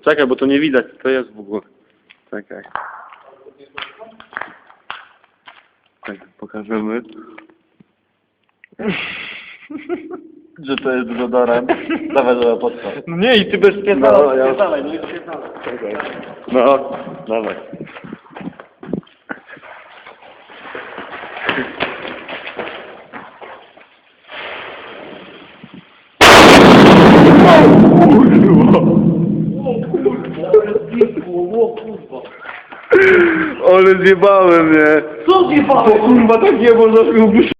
Czekaj, bo to nie widać, co to jest w ogóle. Czekaj. Czekaj, pokażemy. Że to jest dezodorant. Dawaj, podstaw. No nie, i ty bez No, spierdala, ja- spierdalaj, nie spierdalaj. Czekaj. No, dawaj. Ale zjebałem, nie? Co zjebałeś? Kurwa, tak nie można